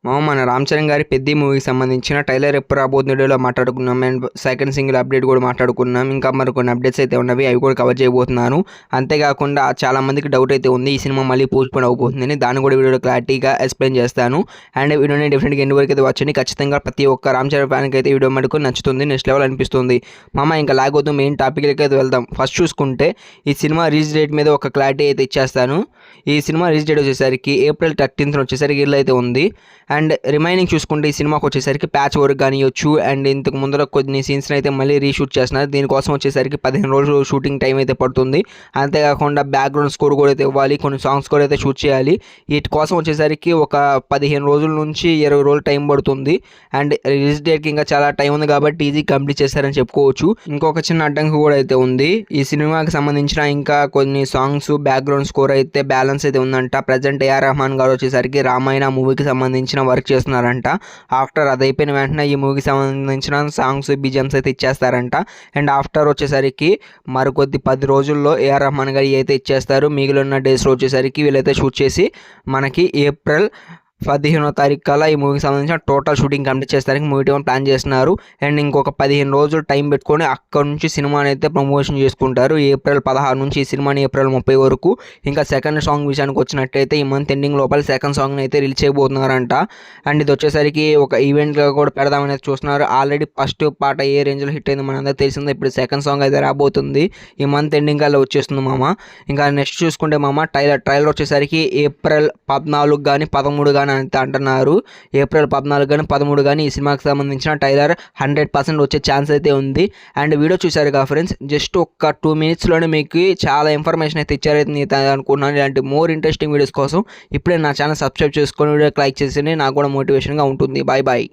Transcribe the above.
మన రామ్ చరణ్ గారి పెద్ది మూవీకి సంబంధించిన ట్రైలర్ ఎప్పుడు రాబోతున్న వీడియోలో మాట్లాడుకున్నాం అండ్ సెకండ్ సింగిల్ అప్డేట్ కూడా మాట్లాడుకున్నాం. ఇంకా మరి కొన్ని అప్డేట్స్ అయితే ఉన్నవి, అవి కూడా కవర్ చేయబోతున్నాను. అంతేకాకుండా చాలా మందికి డౌట్ అయితే ఉంది ఈ సినిమా మళ్ళీ పోస్ట్పోన్ అవబోతుందని, దాన్ని కూడా వీడియోలో క్లారిటీగా ఎక్స్ప్లెయిన్ చేస్తాను. అండ్ వీడియోని డెఫినెట్గా ఎండ్ వరకు అయితే వచ్చండి. ఖచ్చితంగా ప్రతి ఒక్క రామ్ చరణ్ ఫ్యాన్కి అయితే వీడియో మటుకు నచ్చుతుంది, నెక్స్ట్ లెవెల్ అనిపిస్తుంది. ఇంకా లాగొద్దు, మెయిన్ టాపిక్లకి అయితే వెళ్దాం. ఫస్ట్ చూసుకుంటే ఈ సినిమా రిలీజ్ డేట్ మీద ఒక క్లారిటీ అయితే ఇచ్చేస్తాను. ఈ సినిమా రిలీజ్ డేట్ వచ్చేసరికి April 13th వచ్చేసరికి ఇల్లు అయితే ఉంది. అండ్ రిమైనింగ్ చూసుకుంటే ఈ సినిమాకి వచ్చేసరికి ప్యాచ్ వర్క్ కానివ్వచ్చు అండ్ ఇంతకు ముందర కొన్ని సీన్స్ని అయితే మళ్ళీ రీషూట్ చేస్తున్నారు. దీనికోసం వచ్చేసరికి 15 రోజులు షూటింగ్ టైం అయితే పడుతుంది. అంతేకాకుండా బ్యాక్గ్రౌండ్ స్కోర్ కూడా అయితే ఇవ్వాలి, కొన్ని సాంగ్స్ కూడా అయితే షూట్ చేయాలి. వీటి కోసం వచ్చేసరికి ఒక 15 రోజుల నుంచి 20 రోజులు టైం పడుతుంది. అండ్ రిలీజ్ డేట్కి ఇంకా చాలా టైం ఉంది కాబట్టి ఈజీ కంప్లీట్ చేస్తారని చెప్పుకోవచ్చు. ఇంకొక చిన్న అడ్డంకి కూడా అయితే ఉంది. ఈ సినిమాకి సంబంధించిన ఇంకా కొన్ని సాంగ్స్ బ్యాక్గ్రౌండ్ స్కోర్ అయితే బ్యాలెన్స్ అయితే ఉందంట. ప్రజెంట్ AR రెహమాన్ గారు వచ్చేసరికి రామాయణ మూవీకి సంబంధించిన వర్క్ చేస్తున్నారంట. ఆఫ్టర్ అది అయిపోయిన వెంటనే ఈ మూవీకి సంబంధించిన సాంగ్స్ BGMs అయితే ఇచ్చేస్తారంట. అండ్ ఆఫ్టర్ వచ్చేసరికి మరికొద్ది 10 రోజుల్లో AR రెహమాన్ గారు అయితే ఇచ్చేస్తారు. మిగిలిన డేస్లో వచ్చేసరికి వీళ్ళైతే షూట్ చేసి మనకి April 15వ తారీఖు కల్లా ఈ మూవీకి సంబంధించిన టోటల్ షూటింగ్ కంప్లీట్ చేస్తానికి మూవీ టీం ప్లాన్ చేస్తున్నారు. అండ్ ఇంకొక 15 రోజులు టైం పెట్టుకొని అక్కడ నుంచి సినిమాని అయితే ప్రమోషన్ చేసుకుంటారు. April 16 నుంచి ఈ సినిమాని April 30 వరకు. ఇంకా సెకండ్ సాంగ్ విషయానికి వచ్చినట్టయితే ఈ మంత్ ఎండింగ్ లోపల సెకండ్ సాంగ్ని అయితే రిలీజ్ చేయబోతున్నారంట. అండ్ ఇది వచ్చేసరికి ఒక ఈవెంట్గా కూడా పెడదామని చూస్తున్నారు. ఆల్రెడీ ఫస్ట్ పాట ఏ రేంజ్లో హిట్ అయింది మనందరూ తెలిసిందే. ఇప్పుడు సెకండ్ సాంగ్ అయితే రాబోతుంది, ఈ మంత్ ఎండింగ్ కల్లా వచ్చేస్తుంది ఇంకా నెక్స్ట్ చూసుకుంటే ట్రైలర్ వచ్చేసరికి April 14 కానీ 13 కానీ అంతే అంటున్నారు. April 14 కానీ 13 కానీ ఈ సినిమాకి సంబంధించిన ట్రైలర్ 100% వచ్చే ఛాన్స్ అయితే ఉంది. అండ్ వీడియో చూసారు కదా ఫ్రెండ్స్, జస్ట్ ఒక 2 minutesలోనే మీకు చాలా ఇన్ఫర్మేషన్ అయితే ఇచ్చారైతే అనుకున్నాను. ఇలాంటి మోర్ ఇంట్రెస్టింగ్ వీడియోస్ కోసం ఇప్పుడే నా ఛానల్ సబ్స్క్రైబ్ చేసుకొని వీడియోకి లైక్ చేసి నాకు కూడా మోటివేషన్గా ఉంటుంది. బాయ్.